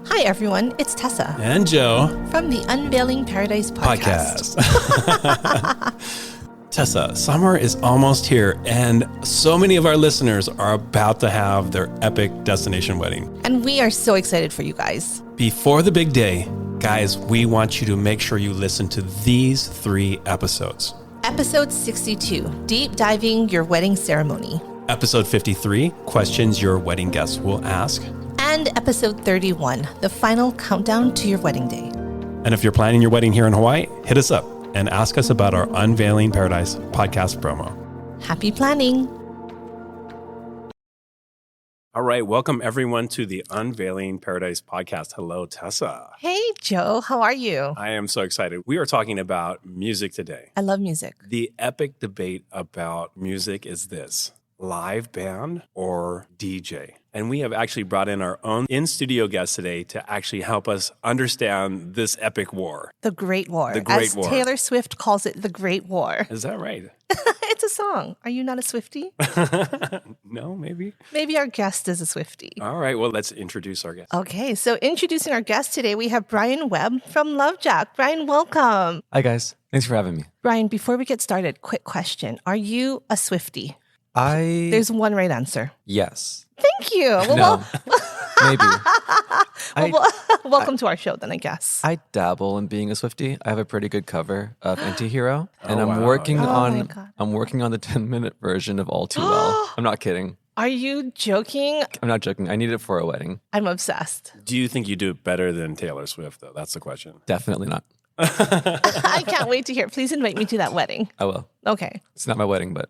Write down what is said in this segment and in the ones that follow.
Hi, everyone. It's Tessa. And Joe. From the Unveiling Paradise podcast. Tessa, summer is almost here, and so many of our listeners are about to have their epic destination wedding. And we are so excited for you guys. Before the big day, guys, we want you to make sure you listen to these 3 episodes. Episode 62, Deep Diving Your Wedding Ceremony. Episode 53, Questions Your Wedding Guests Will Ask. And episode 31, the final countdown to your wedding day. And if you're planning your wedding here in Hawaii, hit us up and ask us about our Unveiling Paradise podcast promo. Happy planning. All right, welcome everyone to the Unveiling Paradise podcast. Hello, Tessa. Hey, Joe. How are you? I am so excited. We are talking about music today. I love music. The epic debate about music is this: live band or DJ? And we have actually brought in our own in-studio guest today to actually help us understand this epic war. The Great War. The Great War. As Taylor Swift calls it, the Great War. Is that right? It's a song. Are you not a Swiftie? No, maybe. Maybe our guest is a Swiftie. All right, well, let's introduce our guest. Okay, so introducing our guest today, we have Brian Webb from LoveJack. Brian, welcome. Hi, guys. Thanks for having me. Brian, before we get started, quick question. Are you a Swiftie? There's one right answer. Yes. Thank you. No. Maybe. Welcome to our show then, I guess. I dabble in being a Swiftie. I have a pretty good cover of Antihero, and Oh, I'm wow. working my God. I'm working on the 10-minute version of All Too Well. I'm not kidding. Are you joking? I'm not joking. I need it for a wedding. I'm obsessed. Do you think you do it better than Taylor Swift, though? That's the question. Definitely not. I can't wait to hear. Please invite me to that wedding. I will. Okay. It's not my wedding, but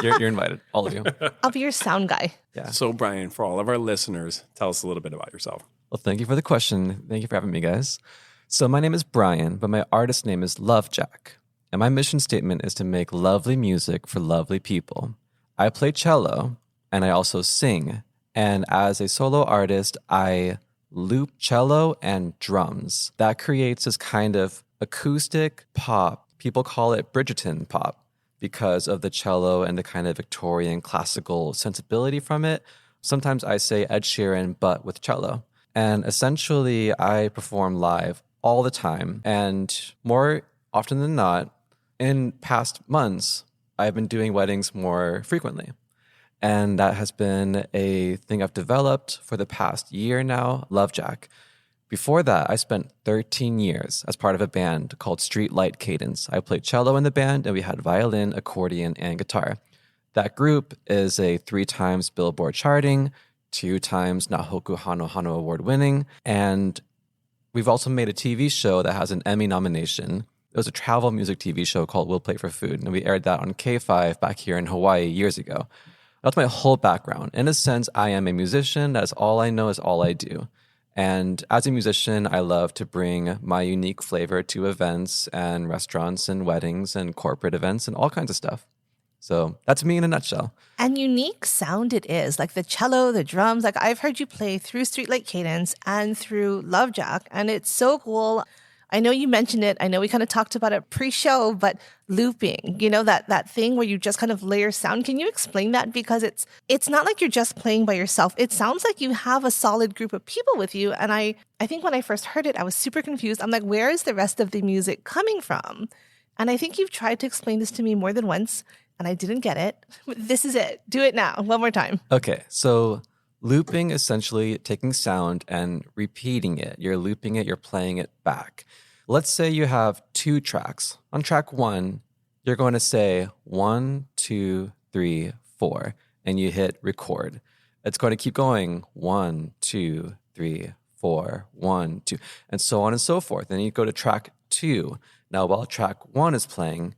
you're invited, all of you. I'll be your sound guy. Yeah. So, Brian, for all of our listeners, tell us a little bit about yourself. Well, thank you for the question. Thank you for having me, guys. So my name is Brian, but my artist name is LoveJack. And my mission statement is to make lovely music for lovely people. I play cello, and I also sing. And as a solo artist, I loop cello and drums. That creates this kind of acoustic pop. People call it Bridgerton pop because of the cello and the kind of Victorian classical sensibility from it. Sometimes I say Ed Sheeran, but with cello. And essentially, I perform live all the time. And more often than not, in past months, I've been doing weddings more frequently. And that has been a thing I've developed for the past year now, LoveJack. Before that, I spent 13 years as part of a band called Street Light Cadence. I played cello in the band, and we had violin, accordion, and guitar. That group is a 3 times Billboard charting, 2 times Nahoku Hano Hano Award winning, and we've also made a TV show that has an Emmy nomination. It was a travel music TV show called We'll Play for Food, and we aired that on K5 back here in Hawaii years ago. That's my whole background. In a sense, I am a musician. That's all I know, is all I do. And as a musician, I love to bring my unique flavor to events and restaurants and weddings and corporate events and all kinds of stuff. So that's me in a nutshell. And unique sound it is, like the cello, the drums. Like I've heard you play through Streetlight Cadence and through LoveJack, and it's so cool. I know you mentioned it. I know we kind of talked about it pre-show, but looping, you know, that thing where you just kind of layer sound. Can you explain that? Because it's not like you're just playing by yourself. It sounds like you have a solid group of people with you. And I think when I first heard it, I was super confused. I'm like, where is the rest of the music coming from? And I think you've tried to explain this to me more than once, and I didn't get it. This is it. Do it now. One more time. Okay, so looping, essentially taking sound and repeating it. You're looping it, you're playing it back. Let's say you have 2 tracks. On track 1, you're going to say 1, 2, 3, 4, and you hit record. It's going to keep going 1, 2, 3, 4, 1, 2, and so on and so forth. Then you go to track 2. Now, while track 1 is playing,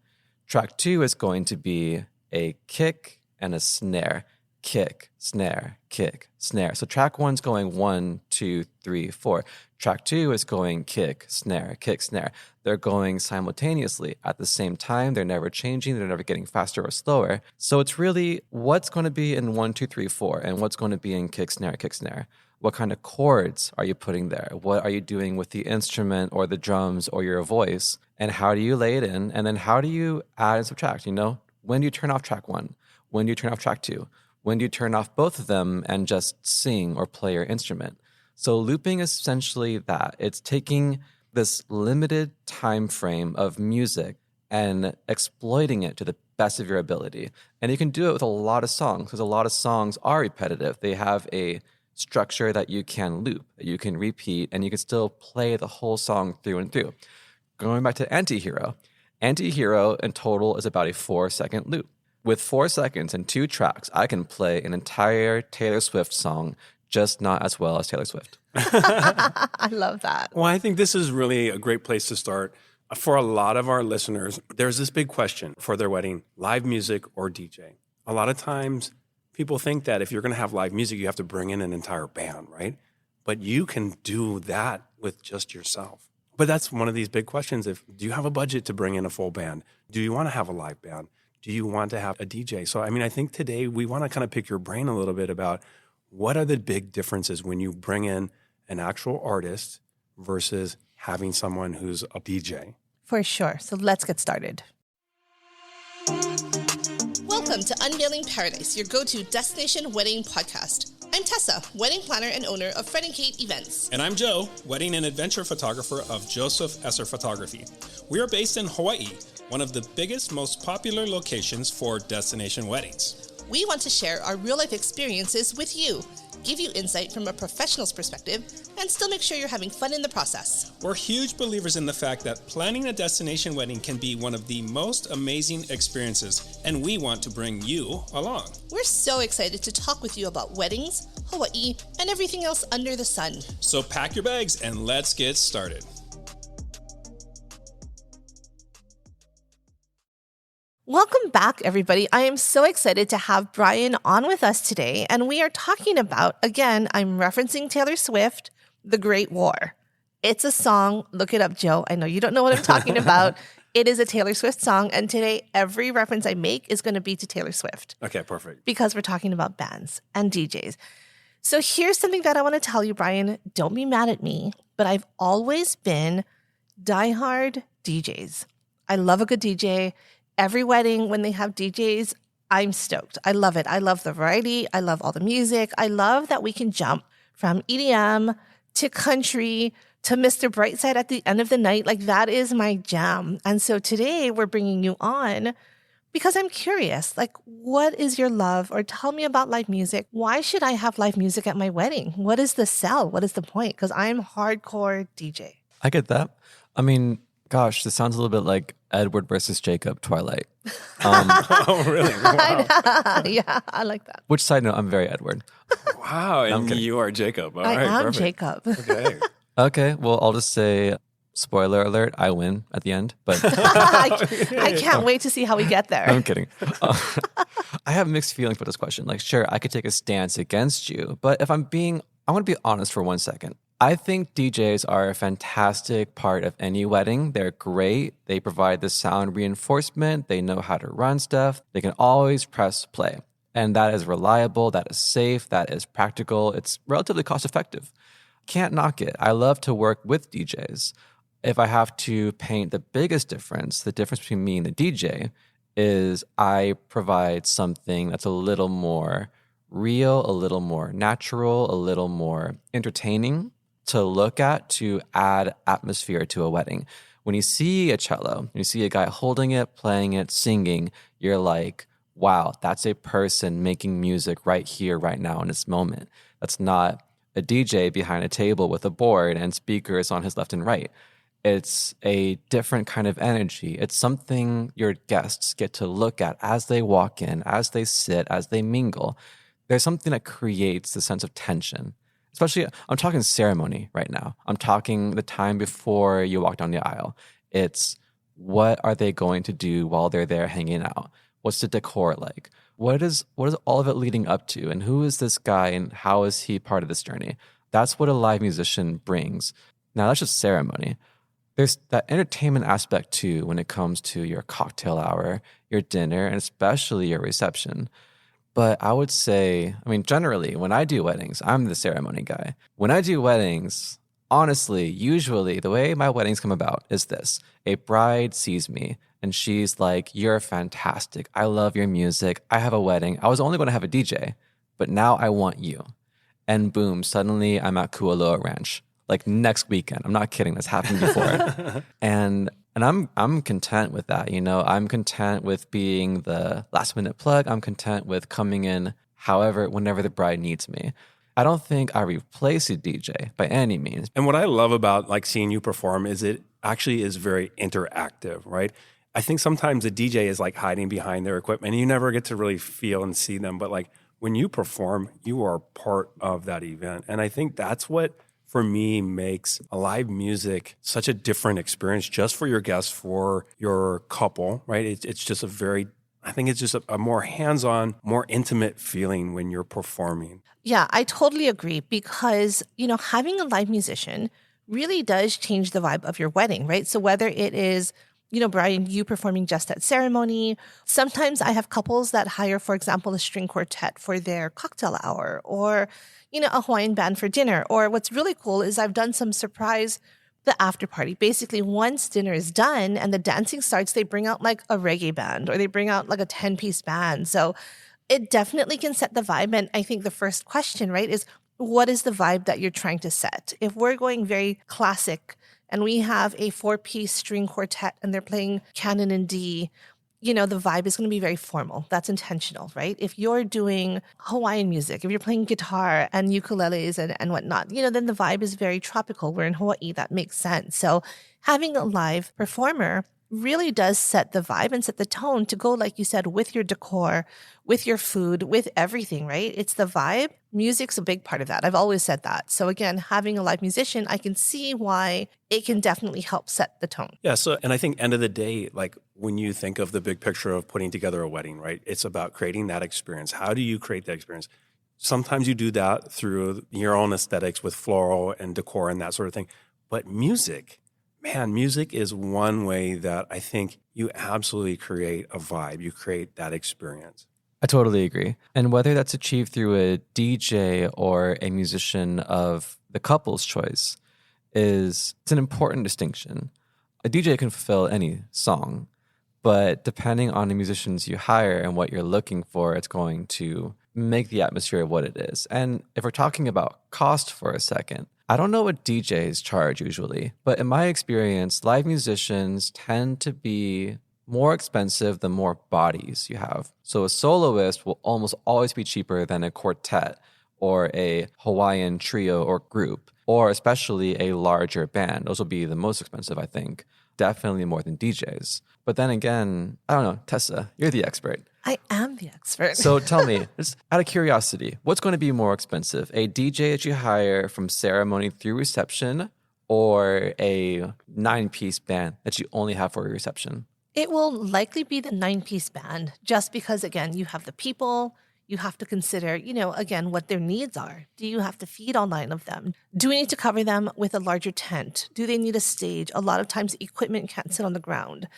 track 2 is going to be a kick and a snare. Kick, snare, kick, snare. So track 1's going 1, 2, 3, 4. Track 2 is going kick, snare, kick, snare. They're going simultaneously at the same time. They're never changing. They're never getting faster or slower. So it's really what's going to be in 1, 2, 3, 4 and what's going to be in kick, snare, kick, snare. What kind of chords are you putting there? What are you doing with the instrument or the drums or your voice? And how do you lay it in? And then how do you add and subtract? You know, when do you turn off track 1? When do you turn off track 2? When do you turn off both of them and just sing or play your instrument? So looping is essentially that. It's taking this limited time frame of music and exploiting it to the best of your ability. And you can do it with a lot of songs because a lot of songs are repetitive. They have a structure that you can loop, that you can repeat, and you can still play the whole song through and through. Going back to Antihero, Antihero in total is about a 4-second loop. With 4 seconds and 2 tracks, I can play an entire Taylor Swift song, just not as well as Taylor Swift. I love that. Well, I think this is really a great place to start. For a lot of our listeners, there's this big question for their wedding, live music or DJ. A lot of times people think that if you're going to have live music, you have to bring in an entire band, right? But you can do that with just yourself. But that's one of these big questions. Do you have a budget to bring in a full band? Do you want to have a live band? Do you want to have a DJ? So, I think today we want to kind of pick your brain a little bit about what are the big differences when you bring in an actual artist versus having someone who's a DJ. For sure. So let's get started. Welcome to Unveiling Paradise, your go-to destination wedding podcast. I'm Tessa, wedding planner and owner of Fred and Kate Events. And I'm Joe, wedding and adventure photographer of Joseph Esser Photography. We are based in Hawaii, one of the biggest, most popular locations for destination weddings. We want to share our real-life experiences with you, give you insight from a professional's perspective, and still make sure you're having fun in the process. We're huge believers in the fact that planning a destination wedding can be one of the most amazing experiences, and we want to bring you along. We're so excited to talk with you about weddings, Hawaii, and everything else under the sun. So pack your bags and let's get started. Welcome back, everybody. I am so excited to have Brian on with us today, and we are talking about, again, I'm referencing Taylor Swift, The Great War. It's a song. Look it up, Joe. I know you don't know what I'm talking about. It is a Taylor Swift song, and today every reference I make is going to be to Taylor Swift. Okay, perfect. Because we're talking about bands and DJs. So here's something that I want to tell you, Brian. Don't be mad at me, but I've always been diehard DJs. I love a good DJ. Every wedding, when they have DJs, I'm stoked. I love it. I love the variety. I love all the music. I love that we can jump from EDM to country to Mr. Brightside at the end of the night. Like, that is my jam. And so today we're bringing you on because I'm curious, like, what is your love? Or tell me about live music. Why should I have live music at my wedding? What is the sell? What is the point? Because I'm hardcore DJ. I get that. Gosh, this sounds a little bit like Edward versus Jacob, Twilight. Oh, really? Wow. Yeah, I like that. Which, side note, I'm very Edward. Wow, and you are Jacob. All I right, am perfect. Jacob. Okay. Okay, well, I'll just say, spoiler alert, I win at the end. But I can't wait to see how we get there. I'm kidding. I have mixed feelings about this question. Like, sure, I could take a stance against you, but if I want to be honest for 1 second. I think DJs are a fantastic part of any wedding. They're great. They provide the sound reinforcement. They know how to run stuff. They can always press play. And that is reliable. That is safe. That is practical. It's relatively cost effective. Can't knock it. I love to work with DJs. If I have to paint the biggest difference, the difference between me and the DJ is I provide something that's a little more real, a little more natural, a little more entertaining to look at, to add atmosphere to a wedding. When you see a cello, when you see a guy holding it, playing it, singing, you're like, wow, that's a person making music right here, right now in this moment. That's not a DJ behind a table with a board and speakers on his left and right. It's a different kind of energy. It's something your guests get to look at as they walk in, as they sit, as they mingle. There's something that creates the sense of tension. Especially, I'm talking ceremony right now. I'm talking the time before you walk down the aisle. It's what are they going to do while they're there hanging out? What's the decor like? What is all of it leading up to? And who is this guy and how is he part of this journey? That's what a live musician brings. Now, that's just ceremony. There's that entertainment aspect too when it comes to your cocktail hour, your dinner, and especially your reception. But I would say, generally, when I do weddings, I'm the ceremony guy. When I do weddings, honestly, usually the way my weddings come about is this. A bride sees me and she's like, you're fantastic. I love your music. I have a wedding. I was only going to have a DJ, but now I want you. and boom, suddenly I'm at Kualoa Ranch. Like next weekend. I'm not kidding. That's happened before. and I'm content with that, you know. I'm content with being the last minute plug. I'm content with coming in whenever the bride needs me. I don't think I replace a DJ by any means. And what I love about like seeing you perform is it actually is very interactive, right? I think sometimes the DJ is like hiding behind their equipment and you never get to really feel and see them. But like when you perform, you are part of that event. And I think that's what, for me, makes a live music such a different experience just for your guests, for your couple, right? It's just I think it's just a more hands-on, more intimate feeling when you're performing. Yeah, I totally agree because, having a live musician really does change the vibe of your wedding, right? So whether it is, Brian, you performing just at ceremony, sometimes I have couples that hire, for example, a string quartet for their cocktail hour or, a Hawaiian band for dinner. Or what's really cool is I've done some surprise, the after party. Basically, once dinner is done and the dancing starts, they bring out like a reggae band or they bring out like a 10-piece band. So it definitely can set the vibe. And I think the first question, right, is what is the vibe that you're trying to set? If we're going very classic and we have a 4-piece string quartet and they're playing canon in D, the vibe is going to be very formal. That's intentional, right? If you're doing Hawaiian music, if you're playing guitar and ukuleles and whatnot, then the vibe is very tropical. We're in Hawaii. That makes sense. So having a live performer really does set the vibe and set the tone to go, like you said, with your decor, with your food, with everything, right? It's the vibe. Music's a big part of that. I've always said that. So again, having a live musician, I can see why it can definitely help set the tone. Yeah. So, and I think end of the day, like when you think of the big picture of putting together a wedding, right? It's about creating that experience. How do you create that experience? Sometimes you do that through your own aesthetics with floral and decor and that sort of thing. But music is one way that I think you absolutely create a vibe. You create that experience. I totally agree. And whether that's achieved through a DJ or a musician of the couple's choice it's an important distinction. A DJ can fulfill any song, but depending on the musicians you hire and what you're looking for, it's going to make the atmosphere what it is. And if we're talking about cost for a second, I don't know what DJs charge usually, but in my experience, live musicians tend to be more expensive the more bodies you have. So a soloist will almost always be cheaper than a quartet or a Hawaiian trio or group, or especially a larger band. Those will be the most expensive, I think. Definitely more than DJs. But then again, I don't know, Tessa, you're the expert. I am the expert. So tell me, just out of curiosity, what's going to be more expensive? A DJ that you hire from ceremony through reception or a 9-piece band that you only have for a reception? It will likely be the 9-piece band, just because, again, you have the people. You have to consider, again, what their needs are. Do you have to feed all 9 of them? Do we need to cover them with a larger tent? Do they need a stage? A lot of times equipment can't sit on the ground.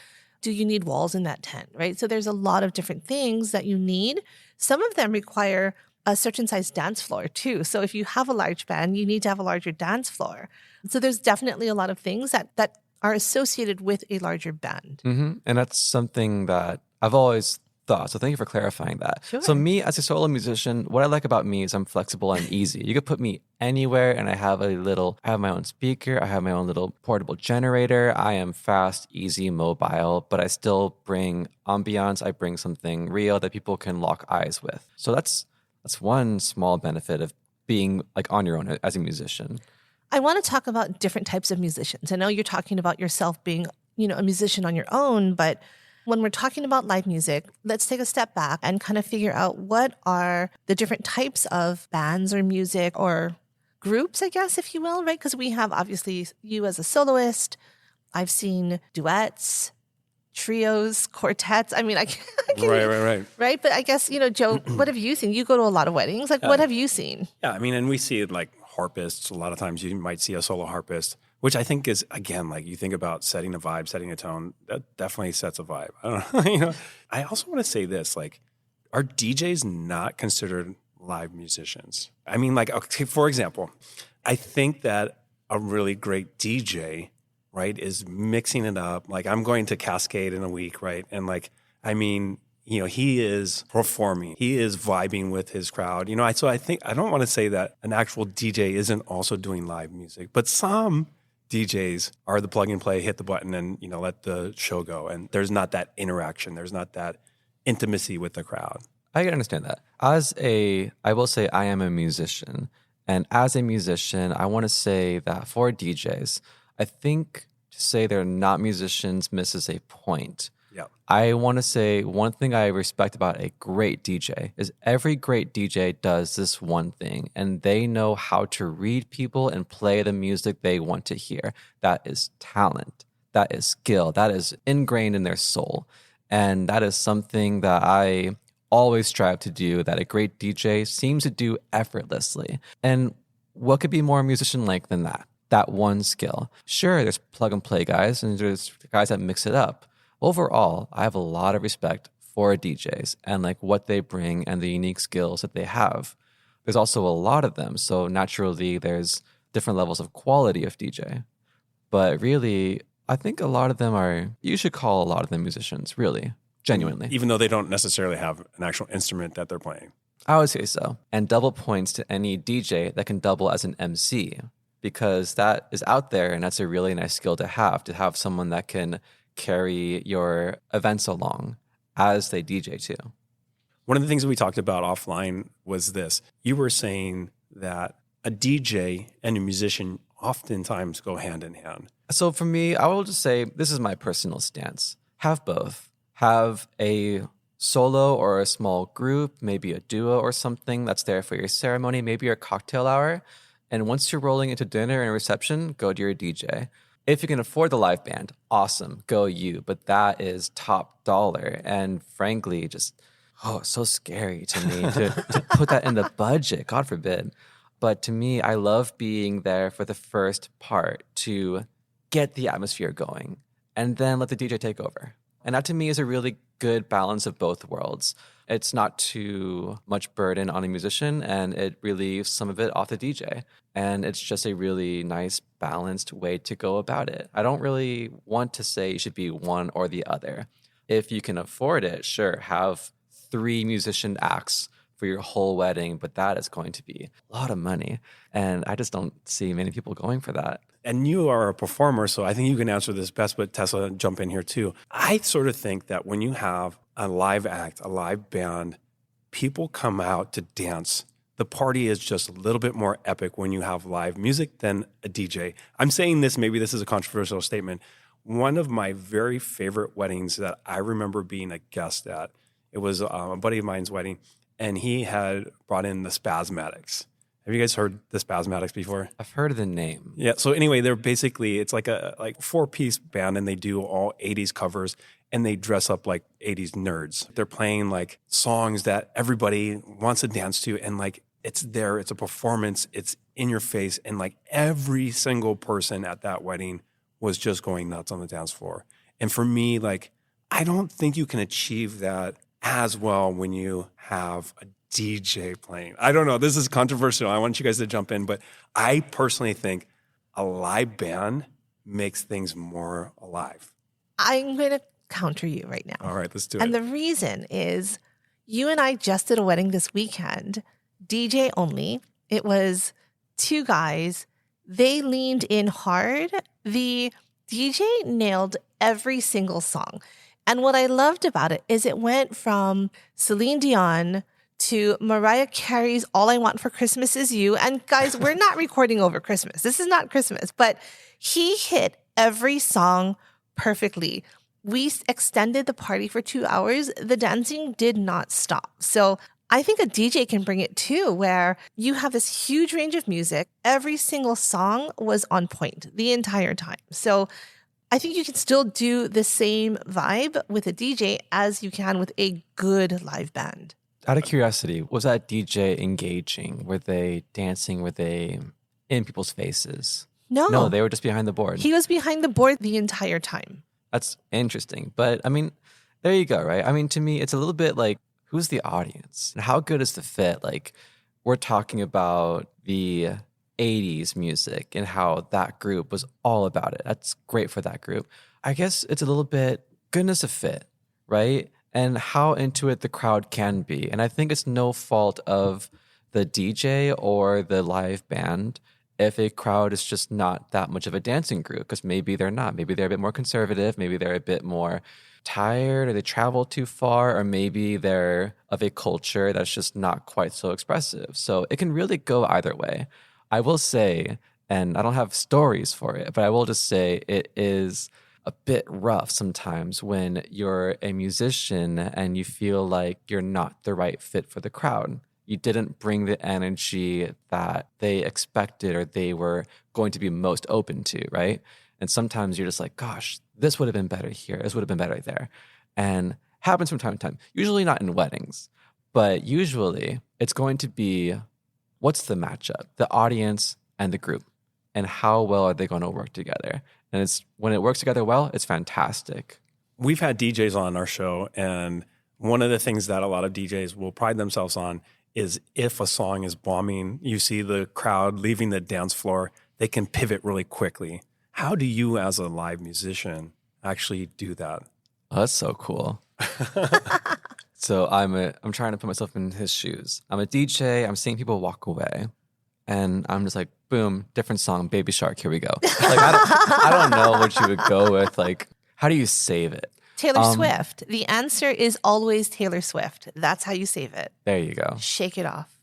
Do you need walls in that tent, right? So there's a lot of different things that you need. Some of them require a certain size dance floor too. So if you have a large band, you need to have a larger dance floor. So there's definitely a lot of things that are associated with a larger band. Mm-hmm. And that's something that I've always thought. So thank you for clarifying that. Sure. So me as a solo musician, what I like about me is I'm flexible and easy. You could put me anywhere and I have my own speaker. I have my own little portable generator. I am fast, easy, mobile, but I still bring ambiance. I bring something real that people can lock eyes with. So that's one small benefit of being like on your own as a musician. I want to talk about different types of musicians. I know you're talking about yourself being, a musician on your own, but when we're talking about live music, let's take a step back and kind of figure out what are the different types of bands or music or groups, I guess, if you will, right? Because we have obviously you as a soloist. I've seen duets, trios, quartets. I mean, I can Right. Right? But I guess, Joe, what have you seen? You go to a lot of weddings. Like, what have you seen? Yeah, I mean, and we see it like harpists. A lot of times you might see a solo harpist, which I think is, again, like you think about setting a vibe, setting a tone, that definitely sets a vibe. I don't know. I also want to say this, like, are DJs not considered live musicians? I mean, like, okay, for example, I think that a really great DJ, right, is mixing it up. Like, I'm going to Cascade in a week, right? And like, I mean, he is performing, he is vibing with his crowd. So I think, I don't want to say that an actual DJ isn't also doing live music, but some DJs are the plug and play, hit the button and, let the show go. And there's not that interaction. There's not that intimacy with the crowd. I can understand that. I will say I am a musician. And as a musician, I want to say that for DJs, I think to say they're not musicians misses a point. Yeah. I want to say one thing I respect about a great DJ is every great DJ does this one thing, and they know how to read people and play the music they want to hear. That is talent. That is skill. That is ingrained in their soul. And that is something that I always strive to do, that a great DJ seems to do effortlessly. And what could be more musician-like than that? That one skill. Sure, there's plug and play guys, and there's guys that mix it up. Overall, I have a lot of respect for DJs and like what they bring and the unique skills that they have. There's also a lot of them, so naturally there's different levels of quality of DJ. But really, I think a lot of them you should call a lot of them musicians, really, genuinely. Even though they don't necessarily have an actual instrument that they're playing. I would say so. And double points to any DJ that can double as an MC, because that is out there and that's a really nice skill to have someone that can carry your events along as they DJ too. One of the things that we talked about offline was this. You were saying that a DJ and a musician oftentimes go hand in hand. So for me, I will just say this is my personal stance. Have both. Have a solo or a small group, maybe a duo or something that's there for your ceremony, maybe your cocktail hour. And once you're rolling into dinner and reception, go to your DJ. If you can afford the live band, awesome, go you. But that is top dollar. And frankly, just, so scary to me to put that in the budget, God forbid. But to me, I love being there for the first part to get the atmosphere going and then let the DJ take over. And that to me is a really good balance of both worlds. It's not too much burden on a musician and it relieves some of it off the DJ. And it's just a really nice, balanced way to go about it. I don't really want to say you should be one or the other. If you can afford it, sure, have 3 musician acts for your whole wedding, but that is going to be a lot of money. And I just don't see many people going for that. And you are a performer, so I think you can answer this best, but Tessa, jump in here too. I sort of think that when you have a live act, a live band, people come out to dance. The party is just a little bit more epic when you have live music than a DJ. I'm saying this, maybe this is a controversial statement. One of my very favorite weddings that I remember being a guest at, it was a buddy of mine's wedding, and he had brought in the Spasmatics. Have you guys heard the Spasmatics before? I've heard of the name. Yeah. So anyway, they're basically, it's like a 4-piece band and they do all 80s covers and they dress up like 80s nerds. They're playing like songs that everybody wants to dance to and like it's there, it's a performance, it's in your face. And like every single person at that wedding was just going nuts on the dance floor. And for me, like, I don't think you can achieve that as well when you have a DJ playing. I don't know. This is controversial. I want you guys to jump in, but I personally think a live band makes things more alive. I'm going to counter you right now. All right, let's do it. And the reason is you and I just did a wedding this weekend, DJ only. It was 2 guys. They leaned in hard. The DJ nailed every single song. And what I loved about it is it went from Celine Dion to Mariah Carey's All I Want for Christmas Is You. And guys, we're not recording over Christmas. This is not Christmas, but he hit every song perfectly. We extended the party for 2 hours. The dancing did not stop. So I think a DJ can bring it too, where you have this huge range of music. Every single song was on point the entire time. So I think you can still do the same vibe with a DJ as you can with a good live band. Out of curiosity, was that DJ engaging? Were they dancing? Were they in people's faces? No, they were just behind the board. He was behind the board the entire time. That's interesting. But I mean, there you go, right? I mean, to me, it's a little bit like, who's the audience? And how good is the fit? Like, we're talking about the 80s music and how that group was all about it. That's great for that group. I guess it's a little bit goodness of fit, right? and how into it the crowd can be. And I think it's no fault of the DJ or the live band if a crowd is just not that much of a dancing group, because maybe they're not. Maybe they're a bit more conservative. Maybe they're a bit more tired, or they travel too far, or maybe they're of a culture that's just not quite so expressive. So it can really go either way. I will say, and I don't have stories for it, but I will just say it is a bit rough sometimes when you're a musician and you feel like you're not the right fit for the crowd. You didn't bring the energy that they expected or they were going to be most open to, right? And sometimes you're just like, gosh, this would have been better here. This would have been better there. And happens from time to time. Usually not in weddings, but usually it's going to be, what's the matchup? The audience and the group. And how well are they going to work together? And it's when it works together well, it's fantastic. We've had DJs on our show, and one of the things that a lot of DJs will pride themselves on is if a song is bombing, you see the crowd leaving the dance floor, they can pivot really quickly. How do you, as a live musician, actually do that? Oh, that's so cool. So I'm trying to put myself in his shoes. I'm a DJ. I'm seeing people walk away, and I'm just like, boom, different song, Baby Shark. Here we go. Like I don't know what you would go with. Like, how do you save it? Taylor Swift. The answer is always Taylor Swift. That's how you save it. There you go. Shake it off.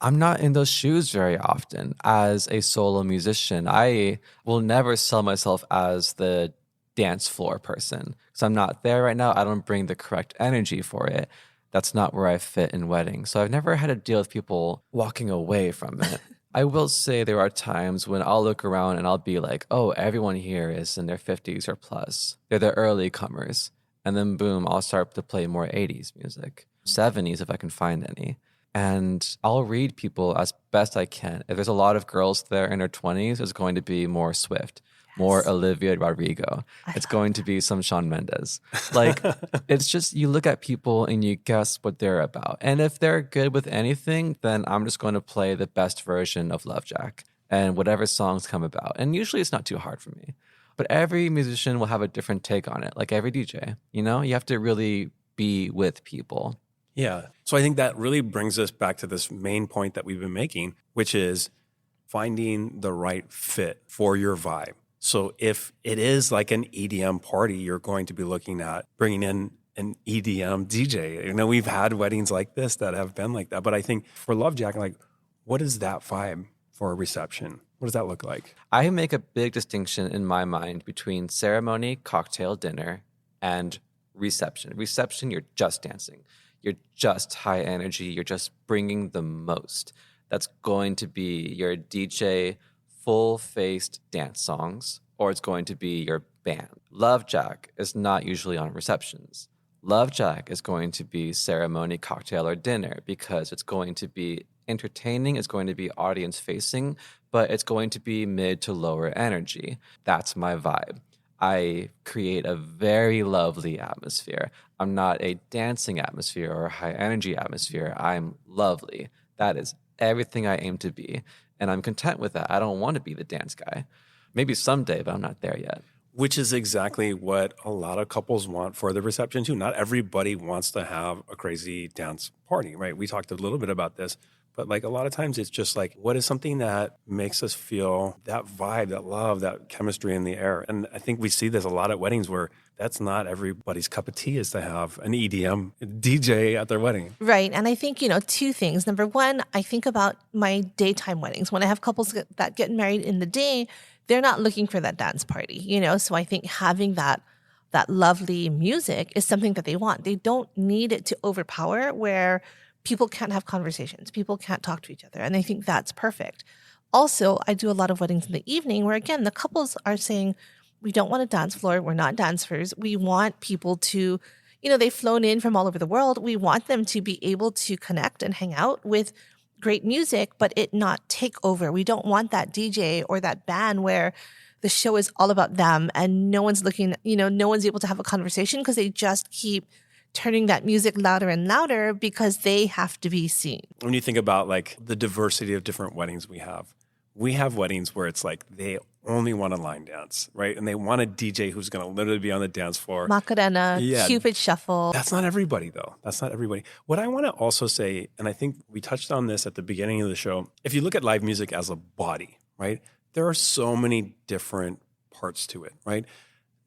I'm not in those shoes very often as a solo musician. I will never sell myself as the dance floor person because I'm not there right now. I don't bring the correct energy for it. That's not where I fit in weddings. So I've never had to deal with people walking away from it. I will say there are times when I'll look around and I'll be like, oh, everyone here is in their 50s or plus. They're the early comers. And then boom, I'll start to play more 80s music, 70s if I can find any. And I'll read people as best I can. If there's a lot of girls there in their 20s, it's going to be more Swift, more Olivia Rodrigo. It's going to be some Shawn Mendes. Like, it's just, you look at people and you guess what they're about. And if they're good with anything, then I'm just going to play the best version of LoveJack and whatever songs come about. And usually it's not too hard for me. But every musician will have a different take on it, like every DJ. You know, you have to really be with people. Yeah. So I think that really brings us back to this main point that we've been making, which is finding the right fit for your vibe. So if it is like an EDM party, you're going to be looking at bringing in an EDM DJ. You know, we've had weddings like this that have been like that. But I think for LoveJack, like, what is that vibe for a reception? What does that look like? I make a big distinction in my mind between ceremony, cocktail, dinner, and reception. Reception, you're just dancing. You're just high energy. You're just bringing the most. That's going to be your DJ full-faced dance songs, or it's going to be your band. LoveJack is not usually on receptions. LoveJack is going to be ceremony, cocktail, or dinner because it's going to be entertaining, it's going to be audience-facing, but it's going to be mid to lower energy. That's my vibe. I create a very lovely atmosphere. I'm not a dancing atmosphere or a high-energy atmosphere. I'm lovely. That is everything I aim to be. And I'm content with that. I don't want to be the dance guy. Maybe someday, but I'm not there yet. Which is exactly what a lot of couples want for the reception too. Not everybody wants to have a crazy dance party, right? We talked a little bit about this, but like a lot of times it's just like, what is something that makes us feel that vibe, that love, that chemistry in the air? And I think we see this a lot at weddings where that's not everybody's cup of tea is to have an EDM DJ at their wedding. Right. And I think, two things. Number one, I think about my daytime weddings. When I have couples that get married in the day, they're not looking for that dance party, So I think having that lovely music is something that they want. They don't need it to overpower where people can't have conversations. People can't talk to each other. And I think that's perfect. Also, I do a lot of weddings in the evening where, again, the couples are saying, we don't want a dance floor. We're not dancers. We want people to, they've flown in from all over the world. We want them to be able to connect and hang out with great music, but it not take over. We don't want that DJ or that band where the show is all about them and no one's looking, no one's able to have a conversation because they just keep turning that music louder and louder because they have to be seen. When you think about like the diversity of different weddings we have, We have weddings where it's like they only want a line dance, right? And they want a DJ who's going to literally be on the dance floor. Macarena, Yeah. Cupid Shuffle. That's not everybody, though. That's not everybody. What I want to also say, and I think we touched on this at the beginning of the show, if you look at live music as a body, right, there are so many different parts to it, right?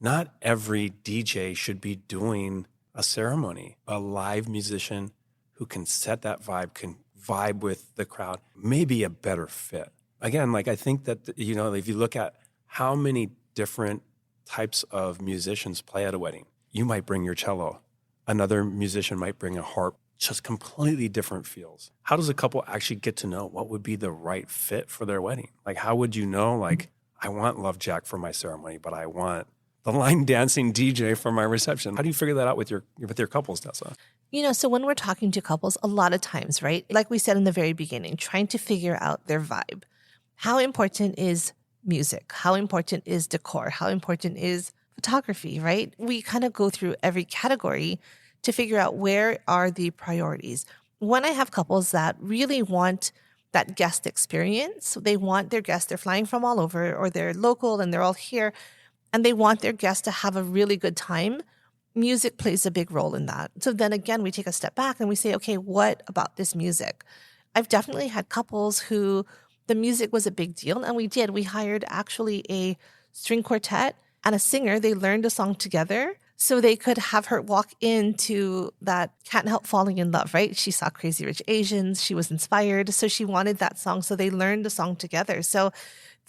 Not every DJ should be doing a ceremony. A live musician who can set that vibe, can vibe with the crowd, may be a better fit. Again, like I think that, you know, if you look at how many different types of musicians play at a wedding, you might bring your cello. Another musician might bring a harp, just completely different feels. How does a couple actually get to know what would be the right fit for their wedding? Like, how would you know, like, I want LoveJack for my ceremony, but I want the line dancing DJ for my reception? How do you figure that out with your couples, Tessa? You know, so when we're talking to couples, a lot of times, right? Like we said in the very beginning, trying to figure out their vibe. How important is music? How important is decor? How important is photography, right? We kind of go through every category to figure out where are the priorities. When I have couples that really want that guest experience, they want their guests, they're flying from all over or they're local and they're all here, and they want their guests to have a really good time, music plays a big role in that. So then again, we take a step back and we say, okay, what about this music? I've definitely had couples who the music was a big deal, and we hired actually a string quartet and a singer. They learned a song together so they could have her walk into that Can't Help Falling in Love, right? She saw Crazy Rich Asians. She was inspired. So she wanted that song. So they learned the song together. So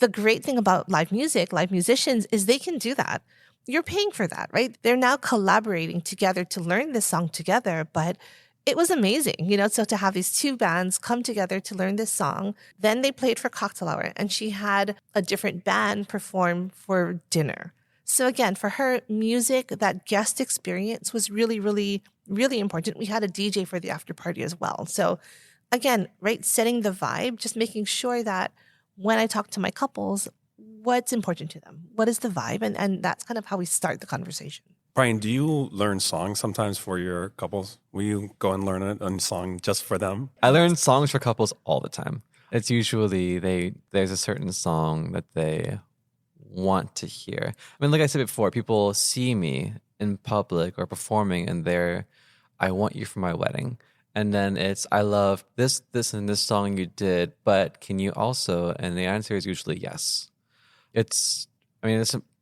the great thing about live music, live musicians, is they can do that. You're paying for that, right? They're now collaborating together to learn this song together, but it was amazing, you know, so to have these two bands come together to learn this song. Then they played for cocktail hour and she had a different band perform for dinner. So again, for her, music, that guest experience was really, really, really important. We had a DJ for the after party as well. So again, right, setting the vibe, just making sure that when I talk to my couples, what's important to them? What is the vibe? And that's kind of how we start the conversation. Brian, do you learn songs sometimes for your couples? Will you go and learn a song just for them? I learn songs for couples all the time. It's usually there's a certain song that they want to hear. I mean, like I said before, people see me in public or performing and I want you for my wedding. And then it's, I love this, and this song you did, but can you also? And the answer is usually yes. It's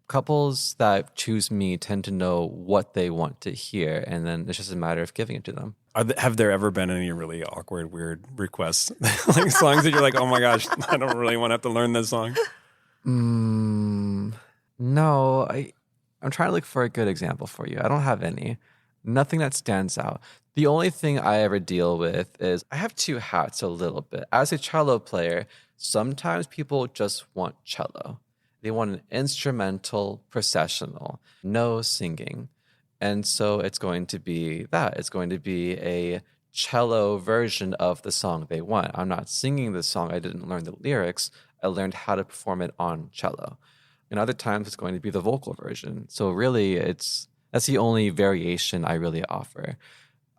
couples that choose me tend to know what they want to hear, and then it's just a matter of giving it to them. Have there ever been any really awkward, weird requests? Like songs that you're like, oh my gosh, I don't really want to have to learn this song? No, I'm trying to look for a good example for you. I don't have any. Nothing that stands out. The only thing I ever deal with is I have two hats a little bit. As a cello player, sometimes people just want cello. They want an instrumental processional, no singing. And so it's going to be that. It's going to be a cello version of the song they want. I'm not singing the song. I didn't learn the lyrics. I learned how to perform it on cello. And other times it's going to be the vocal version. So really that's the only variation I really offer.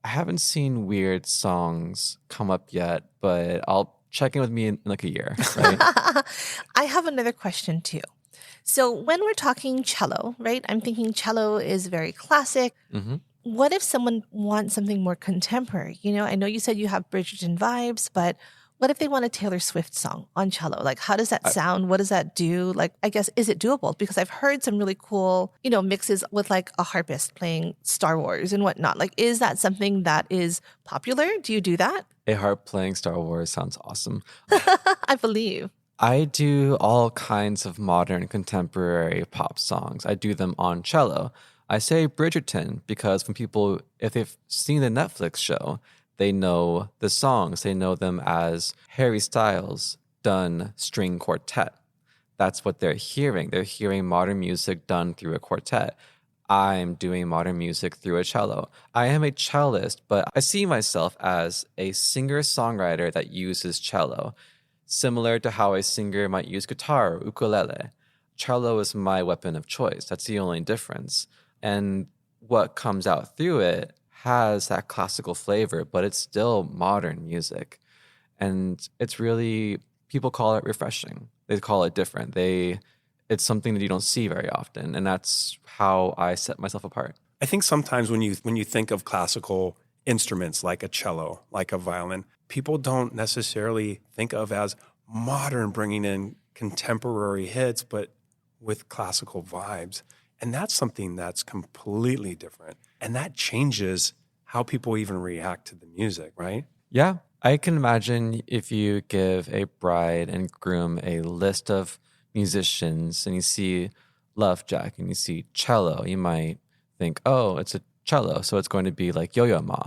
I haven't seen weird songs come up yet, but I'll check in with me in like a year, right? I have another question too. So when we're talking cello, right, I'm thinking cello is very classic. Mm-hmm. What if someone wants something more contemporary? You know, I know you said you have Bridgerton vibes, but what if they want a Taylor Swift song on cello? Like, how does that sound? What does that do? Like, I guess, is it doable? Because I've heard some really cool, you know, mixes with like a harpist playing Star Wars and whatnot. Like, is that something that is popular? Do you do that? A harp playing Star Wars sounds awesome. I believe. I do all kinds of modern contemporary pop songs. I do them on cello. I say Bridgerton because when people, if they've seen the Netflix show, they know the songs. They know them as Harry Styles done string quartet. That's what they're hearing. They're hearing modern music done through a quartet. I'm doing modern music through a cello. I am a cellist, but I see myself as a singer-songwriter that uses cello, similar to how a singer might use guitar or ukulele. Cello is my weapon of choice. That's the only difference. And what comes out through it has that classical flavor, but it's still modern music. And it's really people call it refreshing. They call it different. It's something that you don't see very often, and that's how I set myself apart. I think sometimes when you think of classical instruments like a cello, like a violin, people don't necessarily think of as modern, bringing in contemporary hits, but with classical vibes. And that's something that's completely different. And that changes how people even react to the music, right? Yeah, I can imagine if you give a bride and groom a list of musicians and you see LoveJack and you see cello, you might think, oh, it's a cello, so it's going to be like Yo-Yo Ma,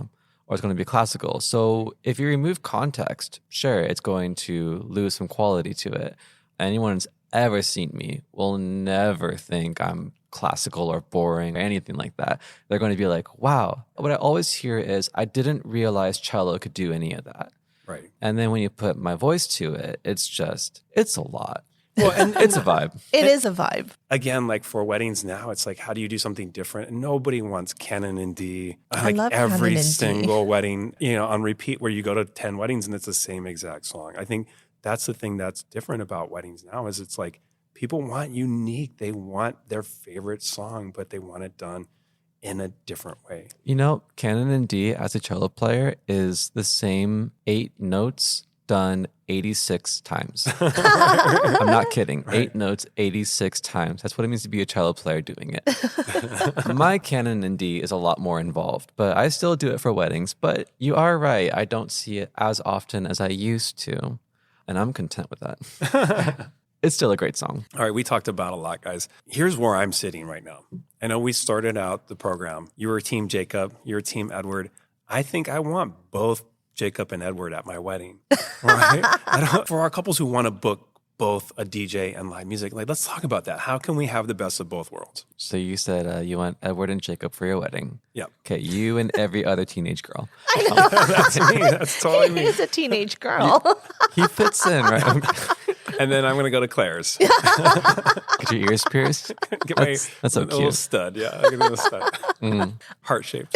or it's going to be classical. So if you remove context, sure, it's going to lose some quality to it. Anyone who's ever seen me will never think I'm classical or boring or anything like that. They're going to be like, wow. What I always hear is, I didn't realize cello could do any of that. Right. And then when you put my voice to it, it's a lot. Well, and It's a vibe. It is a vibe. again, like for weddings now, it's like, how do you do something different? And nobody wants Canon and D. I Like love every Canon and D. single wedding, on repeat, where you go to 10 weddings and it's the same exact song. I think that's the thing that's different about weddings now, is it's like people want unique. They want their favorite song, but they want it done in a different way. Canon and D as a cello player is the same 8 notes done 86 times. I'm not kidding. Right. 8 notes 86 times. That's what it means to be a cello player doing it. My Canon and D is a lot more involved, but I still do it for weddings. But you are right. I don't see it as often as I used to, and I'm content with that. It's still a great song. All right, we talked about a lot, guys. Here's where I'm sitting right now. I know we started out the program. You were Team Jacob. You're Team Edward. I think I want both Jacob and Edward at my wedding. Right? For our couples who want to book both a DJ and live music, let's talk about that. How can we have the best of both worlds? So you said you want Edward and Jacob for your wedding. Yep. Okay, you and every other teenage girl. That's me. That's totally He me. is a teenage girl. He fits in, right? And then I'm going to go to Claire's. Get your ears pierced. Get my That's so little cute. stud. Yeah, I'm going to do a stud. Heart-shaped.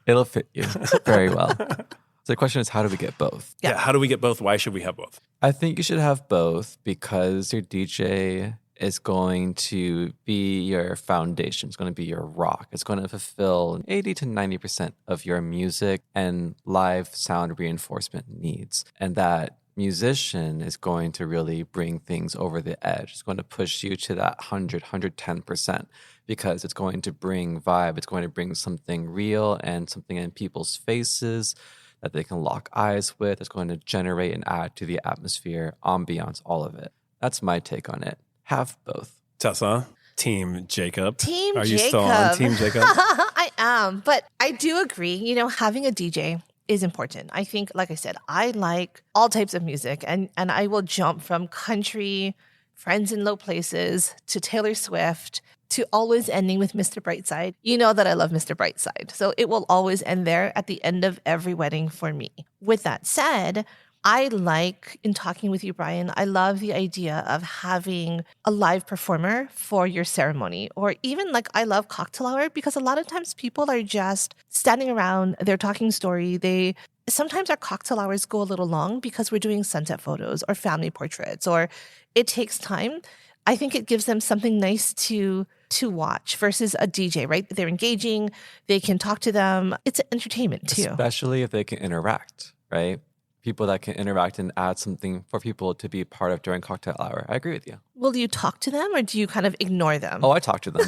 It'll fit you very well. So the question is, how do we get both? Yeah. How do we get both? Why should we have both? I think you should have both because your DJ is going to be your foundation. It's going to be your rock. It's going to fulfill 80 to 90% of your music and live sound reinforcement needs. And that musician is going to really bring things over the edge. It's going to push you to that 110% because it's going to bring vibe. It's going to bring something real and something in people's faces that they can lock eyes with. It's going to generate and add to the atmosphere, ambiance, all of it. That's my take on it. Have both. Tessa, Team Jacob. Team Are Jacob. you still on Team Jacob? I am, but I do agree. Having a DJ is important. I think, like I said, I like all types of music, and I will jump from country, Friends in Low Places, to Taylor Swift, to always ending with Mr. Brightside. You know that I love Mr. Brightside, so it will always end there at the end of every wedding for me. With that said, I like, in talking with you, Brian, I love the idea of having a live performer for your ceremony. Or even I love cocktail hour, because a lot of times people are just standing around, they're talking story. Sometimes our cocktail hours go a little long because we're doing sunset photos or family portraits, or it takes time. I think it gives them something nice to watch versus a DJ, right? They're engaging, they can talk to them. It's entertainment too. Especially if they can interact, right? People that can interact and add something for people to be part of during cocktail hour. I agree with you. Will you talk to them or do you kind of ignore them? Oh, I talk to them.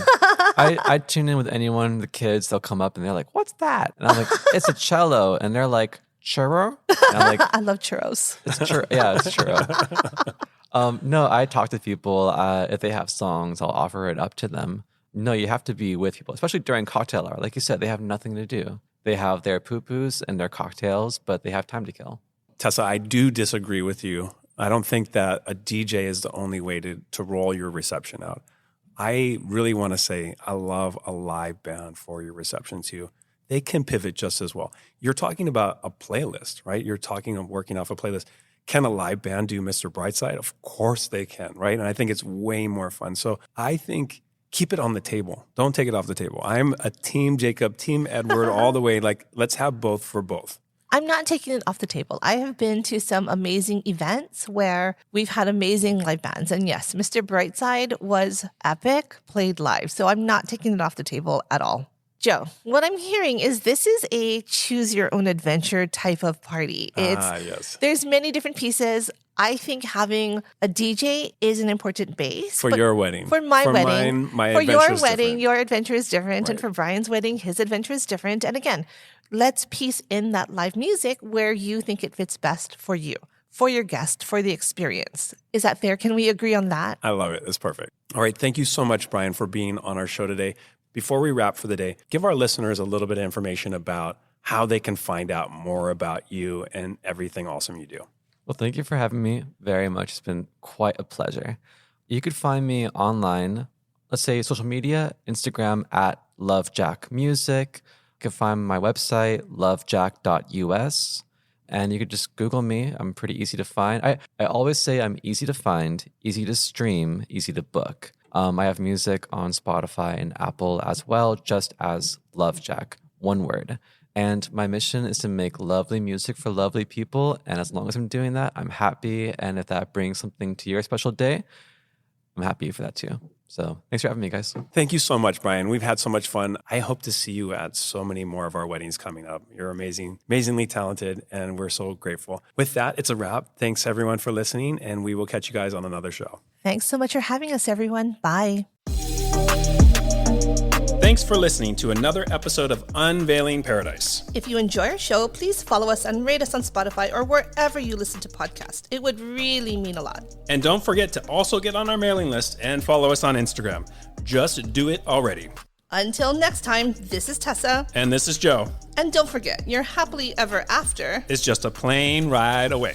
I tune in with anyone, the kids, they'll come up and they're like, what's that? And I'm like, it's a cello. And they're like, churro? And I'm like, I love churros. it's churro. Yeah, it's churro. No, I talk to people. If they have songs, I'll offer it up to them. No, you have to be with people, especially during cocktail hour. Like you said, they have nothing to do. They have their poo-poos and their cocktails, but they have time to kill. Tessa, I do disagree with you. I don't think that a DJ is the only way to roll your reception out. I really want to say I love a live band for your reception too. They can pivot just as well. You're talking about a playlist, right? You're talking of working off a playlist. Can a live band do Mr. Brightside? Of course they can, right? And I think it's way more fun. So I think keep it on the table. Don't take it off the table. I'm a Team Jacob, Team Edward all the way. Let's have both for both. I'm not taking it off the table. I have been to some amazing events where we've had amazing live bands. And yes, Mr. Brightside was epic, played live. So I'm not taking it off the table at all. Joe, what I'm hearing is this is a choose your own adventure type of party. Yes. There's many different pieces. I think having a DJ is an important base. For your wedding. For my wedding. My for your adventure is wedding, different. your adventure is different. Right. And for Brian's wedding, his adventure is different. And again, let's piece in that live music where you think it fits best for you, for your guest, for the experience. Is that fair? Can we agree on that? I love it. It's perfect. All right. Thank you so much, Brian, for being on our show today. Before we wrap for the day, give our listeners a little bit of information about how they can find out more about you and everything awesome you do. Well, thank you for having me very much. It's been quite a pleasure. You could find me online, let's say social media, Instagram at LoveJack Music. You can find my website, lovejack.us. And you could just Google me. I'm pretty easy to find. I always say I'm easy to find, easy to stream, easy to book. I have music on Spotify and Apple as well, just as LoveJack, one word. And my mission is to make lovely music for lovely people. And as long as I'm doing that, I'm happy. And if that brings something to your special day, I'm happy for that too. So thanks for having me, guys. Thank you so much, Brian. We've had so much fun. I hope to see you at so many more of our weddings coming up. You're amazing, amazingly talented, and we're so grateful. With that, it's a wrap. Thanks, everyone, for listening, and we will catch you guys on another show. Thanks so much for having us, everyone. Bye. Thanks for listening to another episode of Unveiling Paradise. If you enjoy our show, please follow us and rate us on Spotify or wherever you listen to podcasts. It would really mean a lot. And don't forget to also get on our mailing list and follow us on Instagram. Just do it already. Until next time, this is Tessa. And this is Joe. And don't forget, your happily ever after It's just a plane ride away.